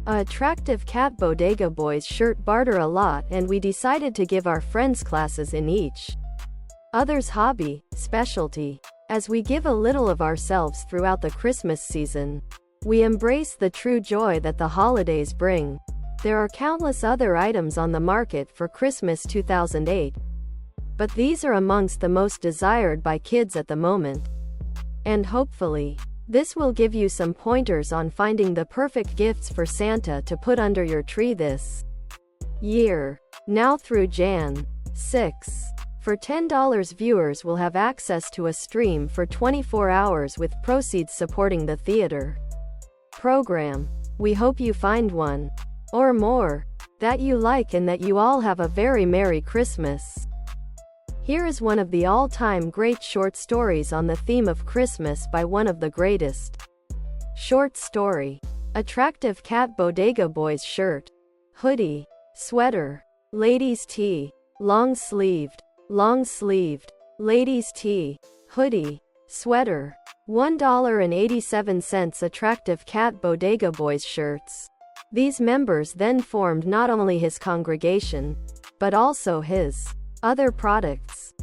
A attractive cat Bodega Boys shirt barter a lot, and we decided to give our friends classes in each other's hobby, specialty. As we give a little of ourselves throughout the Christmas season, we embrace the true joy that the holidays bring. There are countless other items on the market for Christmas 2008, but these are amongst the most desired by kids at the moment. And hopefully, this will give you some pointers on finding the perfect gifts for Santa to put under your tree this year. Now through Jan. 6. For $10, viewers will have access to a stream for 24 hours with proceeds supporting the theater program. We hope you find one or more that you like and that you all have a very Merry Christmas. Here is one of the all-time great short stories on the theme of Christmas by one of the greatest. Short story. Attractive cat Bodega Boys shirt, hoodie, sweater, ladies tee, long sleeved, ladies tee, hoodie, sweater. $1.87 attractive cat Bodega Boys shirts. These members then formed not only his congregation, but also his other products.